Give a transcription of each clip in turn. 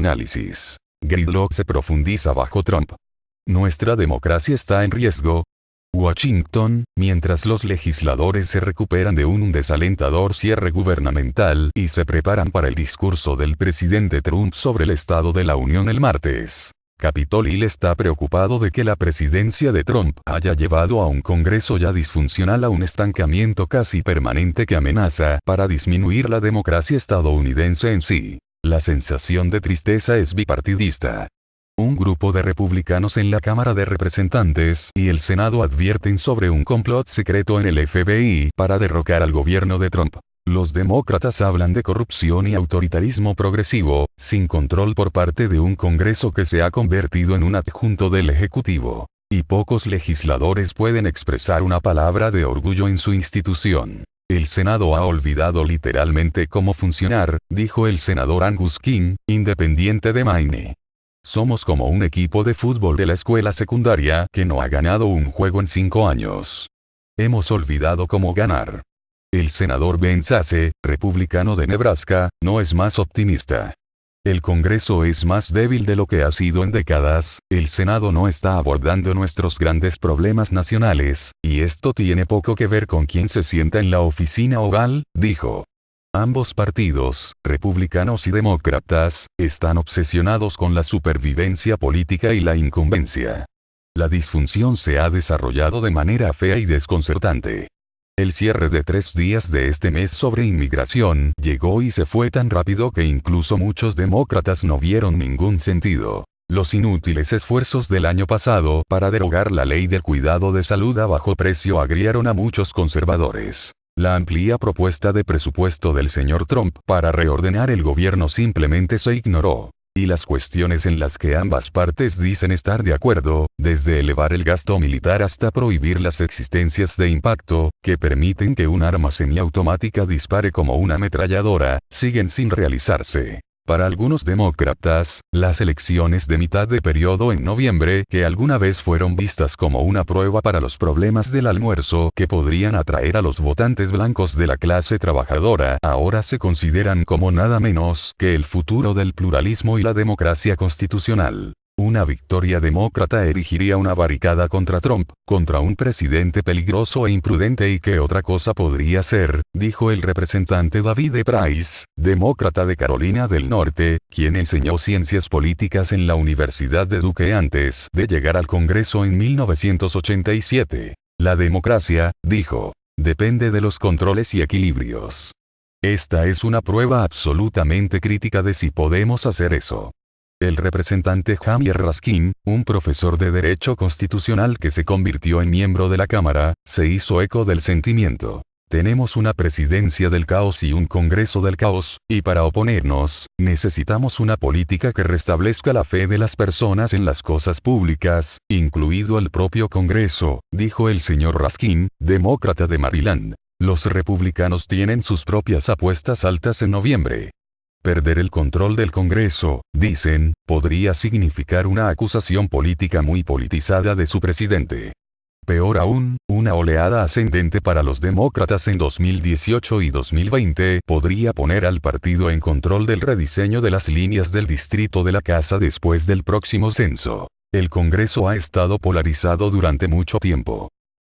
Análisis. Gridlock se profundiza bajo Trump. Nuestra democracia está en riesgo. Washington, mientras los legisladores se recuperan de un desalentador cierre gubernamental y se preparan para el discurso del presidente Trump sobre el estado de la Unión el martes. Capitol Hill está preocupado de que la presidencia de Trump haya llevado a un Congreso ya disfuncional a un estancamiento casi permanente que amenaza para disminuir la democracia estadounidense en sí. La sensación de tristeza es bipartidista. Un grupo de republicanos en la Cámara de Representantes y el Senado advierten sobre un complot secreto en el FBI para derrocar al gobierno de Trump. Los demócratas hablan de corrupción y autoritarismo progresivo, sin control por parte de un Congreso que se ha convertido en un adjunto del Ejecutivo. Y pocos legisladores pueden expresar una palabra de orgullo en su institución. El Senado ha olvidado literalmente cómo funcionar, dijo el senador Angus King, independiente de Maine. Somos como un equipo de fútbol de la escuela secundaria que no ha ganado un juego en 5 años. Hemos olvidado cómo ganar. El senador Ben Sasse, republicano de Nebraska, no es más optimista. El Congreso es más débil de lo que ha sido en décadas, el Senado no está abordando nuestros grandes problemas nacionales, y esto tiene poco que ver con quién se sienta en la oficina oval, dijo. Ambos partidos, republicanos y demócratas, están obsesionados con la supervivencia política y la incumbencia. La disfunción se ha desarrollado de manera fea y desconcertante. El cierre de 3 días de este mes sobre inmigración llegó y se fue tan rápido que incluso muchos demócratas no vieron ningún sentido. Los inútiles esfuerzos del año pasado para derogar la ley del cuidado de salud a bajo precio agriaron a muchos conservadores. La amplia propuesta de presupuesto del señor Trump para reordenar el gobierno simplemente se ignoró. Y las cuestiones en las que ambas partes dicen estar de acuerdo, desde elevar el gasto militar hasta prohibir las existencias de impacto, que permiten que un arma semiautomática dispare como una ametralladora, siguen sin realizarse. Para algunos demócratas, las elecciones de mitad de periodo en noviembre, que alguna vez fueron vistas como una prueba para los problemas del almuerzo que podrían atraer a los votantes blancos de la clase trabajadora, ahora se consideran como nada menos que el futuro del pluralismo y la democracia constitucional. Una victoria demócrata erigiría una barricada contra Trump, contra un presidente peligroso e imprudente. ¿Y qué otra cosa podría ser?, dijo el representante David E. Price, demócrata de Carolina del Norte, quien enseñó ciencias políticas en la Universidad de Duke antes de llegar al Congreso en 1987. La democracia, dijo, depende de los controles y equilibrios. Esta es una prueba absolutamente crítica de si podemos hacer eso. El representante Jamie Raskin, un profesor de Derecho Constitucional que se convirtió en miembro de la Cámara, se hizo eco del sentimiento. Tenemos una presidencia del caos y un Congreso del caos, y para oponernos, necesitamos una política que restablezca la fe de las personas en las cosas públicas, incluido el propio Congreso, dijo el señor Raskin, demócrata de Maryland. Los republicanos tienen sus propias apuestas altas en noviembre. Perder el control del Congreso, dicen, podría significar una acusación política muy politizada de su presidente. Peor aún, una oleada ascendente para los demócratas en 2018 y 2020 podría poner al partido en control del rediseño de las líneas del distrito de la casa después del próximo censo. El Congreso ha estado polarizado durante mucho tiempo.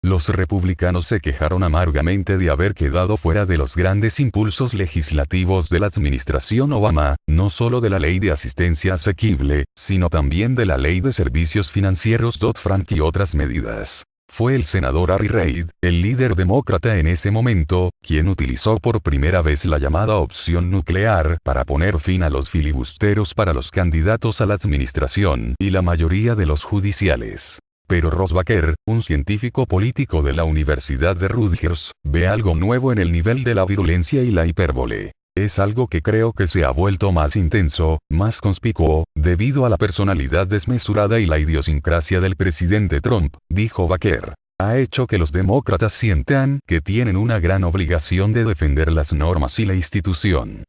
Los republicanos se quejaron amargamente de haber quedado fuera de los grandes impulsos legislativos de la administración Obama, no solo de la ley de asistencia asequible, sino también de la ley de servicios financieros Dodd-Frank y otras medidas. Fue el senador Harry Reid, el líder demócrata en ese momento, quien utilizó por primera vez la llamada opción nuclear para poner fin a los filibusteros para los candidatos a la administración y la mayoría de los judiciales. Pero Ross Baker, un científico político de la Universidad de Rutgers, ve algo nuevo en el nivel de la virulencia y la hipérbole. Es algo que creo que se ha vuelto más intenso, más conspicuo, debido a la personalidad desmesurada y la idiosincrasia del presidente Trump, dijo Baker. Ha hecho que los demócratas sientan que tienen una gran obligación de defender las normas y la institución.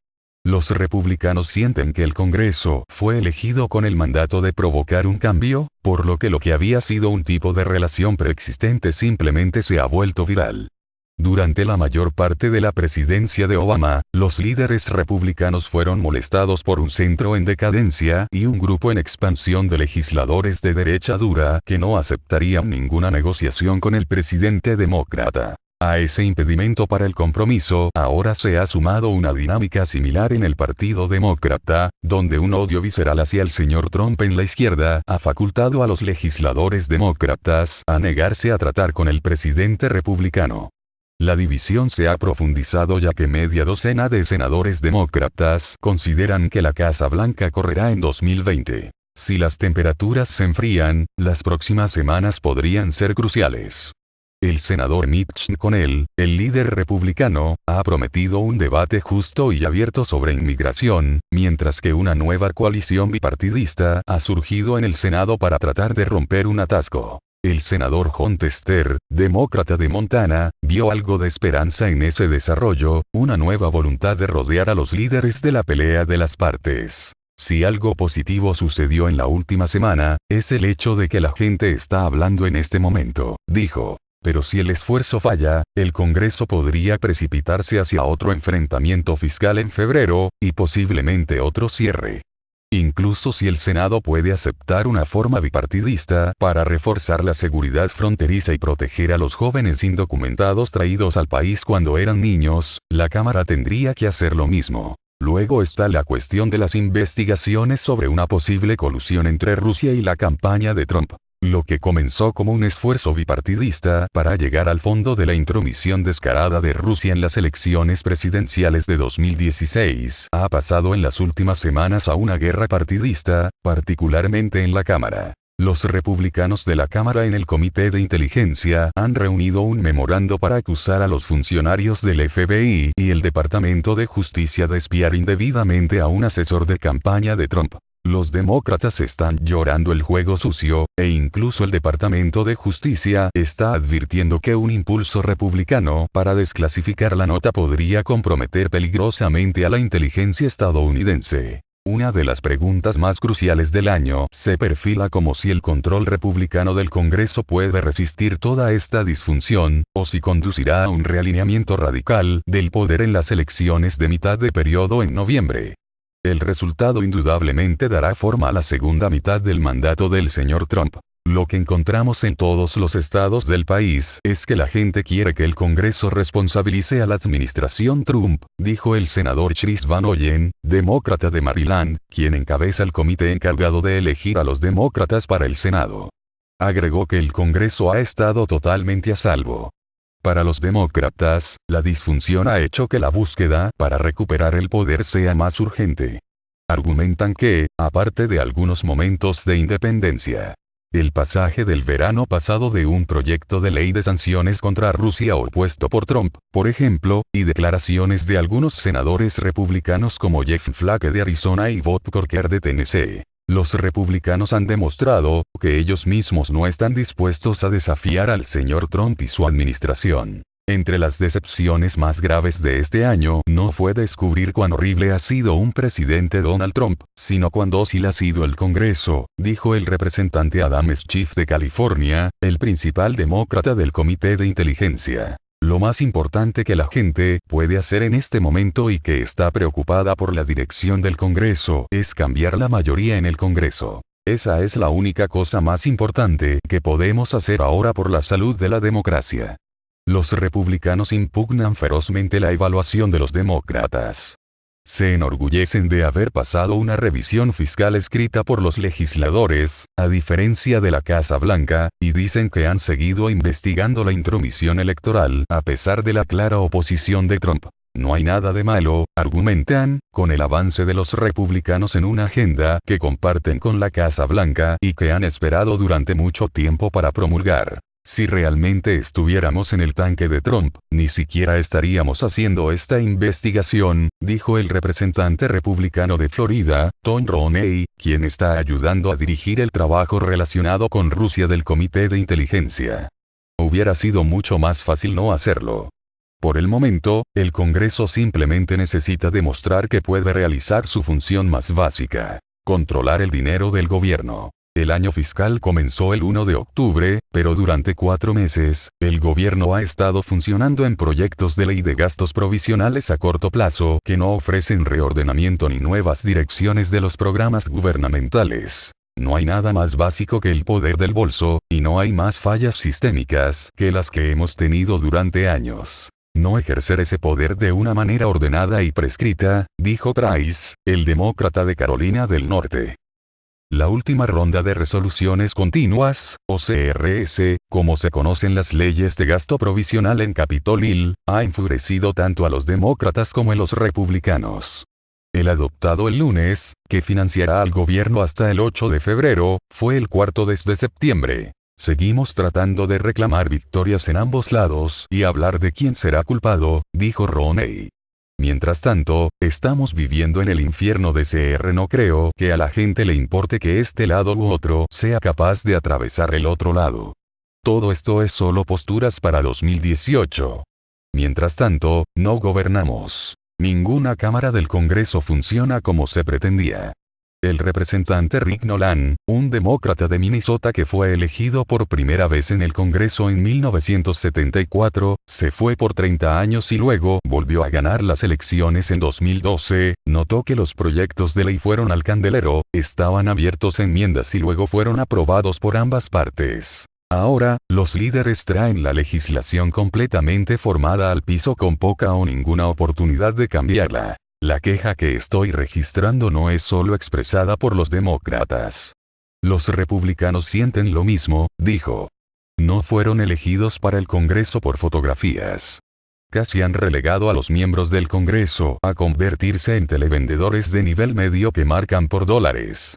Los republicanos sienten que el Congreso fue elegido con el mandato de provocar un cambio, por lo que había sido un tipo de relación preexistente simplemente se ha vuelto viral. Durante la mayor parte de la presidencia de Obama, los líderes republicanos fueron molestados por un centro en decadencia y un grupo en expansión de legisladores de derecha dura que no aceptarían ninguna negociación con el presidente demócrata. A ese impedimento para el compromiso, ahora se ha sumado una dinámica similar en el Partido Demócrata, donde un odio visceral hacia el señor Trump en la izquierda ha facultado a los legisladores demócratas a negarse a tratar con el presidente republicano. La división se ha profundizado ya que media docena de senadores demócratas consideran que la Casa Blanca correrá en 2020. Si las temperaturas se enfrían, las próximas semanas podrían ser cruciales. El senador Mitch McConnell, el líder republicano, ha prometido un debate justo y abierto sobre inmigración, mientras que una nueva coalición bipartidista ha surgido en el Senado para tratar de romper un atasco. El senador Jon Tester, demócrata de Montana, vio algo de esperanza en ese desarrollo, una nueva voluntad de rodear a los líderes de la pelea de las partes. Si algo positivo sucedió en la última semana, es el hecho de que la gente está hablando en este momento, dijo. Pero si el esfuerzo falla, el Congreso podría precipitarse hacia otro enfrentamiento fiscal en febrero, y posiblemente otro cierre. Incluso si el Senado puede aceptar una forma bipartidista para reforzar la seguridad fronteriza y proteger a los jóvenes indocumentados traídos al país cuando eran niños, la Cámara tendría que hacer lo mismo. Luego está la cuestión de las investigaciones sobre una posible colusión entre Rusia y la campaña de Trump. Lo que comenzó como un esfuerzo bipartidista para llegar al fondo de la intromisión descarada de Rusia en las elecciones presidenciales de 2016, ha pasado en las últimas semanas a una guerra partidista, particularmente en la Cámara. Los republicanos de la Cámara en el Comité de Inteligencia han reunido un memorando para acusar a los funcionarios del FBI y el Departamento de Justicia de espiar indebidamente a un asesor de campaña de Trump. Los demócratas están llorando el juego sucio, e incluso el Departamento de Justicia está advirtiendo que un impulso republicano para desclasificar la nota podría comprometer peligrosamente a la inteligencia estadounidense. Una de las preguntas más cruciales del año se perfila como si el control republicano del Congreso puede resistir toda esta disfunción, o si conducirá a un realineamiento radical del poder en las elecciones de mitad de periodo en noviembre. El resultado indudablemente dará forma a la segunda mitad del mandato del señor Trump. Lo que encontramos en todos los estados del país es que la gente quiere que el Congreso responsabilice a la administración Trump, dijo el senador Chris Van Hollen, demócrata de Maryland, quien encabeza el comité encargado de elegir a los demócratas para el Senado. Agregó que el Congreso ha estado totalmente a salvo. Para los demócratas, la disfunción ha hecho que la búsqueda para recuperar el poder sea más urgente. Argumentan que, aparte de algunos momentos de independencia, el pasaje del verano pasado de un proyecto de ley de sanciones contra Rusia opuesto por Trump, por ejemplo, y declaraciones de algunos senadores republicanos como Jeff Flake de Arizona y Bob Corker de Tennessee. Los republicanos han demostrado que ellos mismos no están dispuestos a desafiar al señor Trump y su administración. Entre las decepciones más graves de este año no fue descubrir cuán horrible ha sido un presidente Donald Trump, sino cuán dócil ha sido el Congreso, dijo el representante Adam Schiff de California, el principal demócrata del Comité de Inteligencia. Lo más importante que la gente puede hacer en este momento y que está preocupada por la dirección del Congreso es cambiar la mayoría en el Congreso. Esa es la única cosa más importante que podemos hacer ahora por la salud de la democracia. Los republicanos impugnan ferozmente la evaluación de los demócratas. Se enorgullecen de haber pasado una revisión fiscal escrita por los legisladores, a diferencia de la Casa Blanca, y dicen que han seguido investigando la intromisión electoral a pesar de la clara oposición de Trump. No hay nada de malo, argumentan, con el avance de los republicanos en una agenda que comparten con la Casa Blanca y que han esperado durante mucho tiempo para promulgar. Si realmente estuviéramos en el tanque de Trump, ni siquiera estaríamos haciendo esta investigación, dijo el representante republicano de Florida, Tom Rooney, quien está ayudando a dirigir el trabajo relacionado con Rusia del Comité de Inteligencia. Hubiera sido mucho más fácil no hacerlo. Por el momento, el Congreso simplemente necesita demostrar que puede realizar su función más básica: controlar el dinero del gobierno. El año fiscal comenzó el 1 de octubre, pero durante 4 meses, el gobierno ha estado funcionando en proyectos de ley de gastos provisionales a corto plazo que no ofrecen reordenamiento ni nuevas direcciones de los programas gubernamentales. No hay nada más básico que el poder del bolso, y no hay más fallas sistémicas que las que hemos tenido durante años. No ejercer ese poder de una manera ordenada y prescrita, dijo Price, el demócrata de Carolina del Norte. La última ronda de resoluciones continuas, o CRS, como se conocen las leyes de gasto provisional en Capitol Hill, ha enfurecido tanto a los demócratas como a los republicanos. El adoptado el lunes, que financiará al gobierno hasta el 8 de febrero, fue el cuarto desde septiembre. Seguimos tratando de reclamar victorias en ambos lados y hablar de quién será culpado, dijo Romney. Mientras tanto, estamos viviendo en el infierno de CR. No creo que a la gente le importe que este lado u otro sea capaz de atravesar el otro lado. Todo esto es solo posturas para 2018. Mientras tanto, no gobernamos. Ninguna cámara del Congreso funciona como se pretendía. El representante Rick Nolan, un demócrata de Minnesota que fue elegido por primera vez en el Congreso en 1974, se fue por 30 años y luego volvió a ganar las elecciones en 2012, notó que los proyectos de ley fueron al candelero, estaban abiertos a enmiendas y luego fueron aprobados por ambas partes. Ahora, los líderes traen la legislación completamente formada al piso con poca o ninguna oportunidad de cambiarla. La queja que estoy registrando no es solo expresada por los demócratas. Los republicanos sienten lo mismo, dijo. No fueron elegidos para el Congreso por fotografías. Casi han relegado a los miembros del Congreso a convertirse en televendedores de nivel medio que marcan por dólares.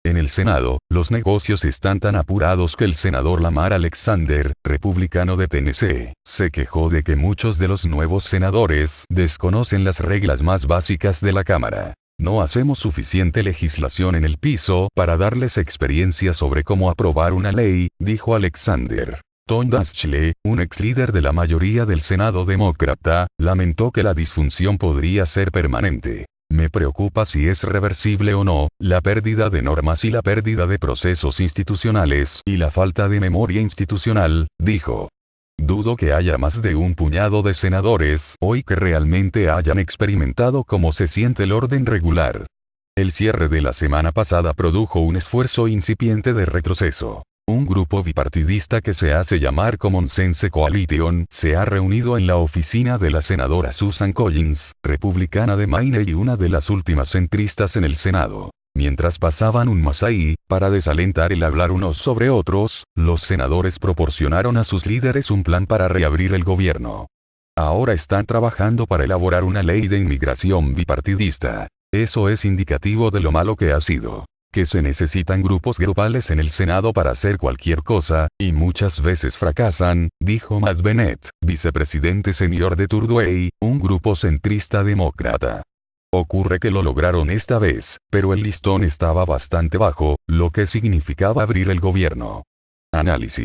En el Senado, los negocios están tan apurados que el senador Lamar Alexander, republicano de Tennessee, se quejó de que muchos de los nuevos senadores desconocen las reglas más básicas de la Cámara. No hacemos suficiente legislación en el piso para darles experiencia sobre cómo aprobar una ley, dijo Alexander. Tom Daschle, un ex líder de la mayoría del Senado demócrata, lamentó que la disfunción podría ser permanente. Me preocupa si es reversible o no, la pérdida de normas y la pérdida de procesos institucionales y la falta de memoria institucional, dijo. Dudo que haya más de un puñado de senadores hoy que realmente hayan experimentado cómo se siente el orden regular. El cierre de la semana pasada produjo un esfuerzo incipiente de retroceso. Un grupo bipartidista que se hace llamar Common Sense Coalition se ha reunido en la oficina de la senadora Susan Collins, republicana de Maine y una de las últimas centristas en el Senado. Mientras pasaban un masaí, para desalentar el hablar unos sobre otros, los senadores proporcionaron a sus líderes un plan para reabrir el gobierno. Ahora están trabajando para elaborar una ley de inmigración bipartidista. Eso es indicativo de lo malo que ha sido. Que se necesitan grupos grupales en el Senado para hacer cualquier cosa, y muchas veces fracasan, dijo Matt Bennett, vicepresidente senior de Turdway, un grupo centrista demócrata. Ocurre que lo lograron esta vez, pero el listón estaba bastante bajo, lo que significaba abrir el gobierno. Análisis.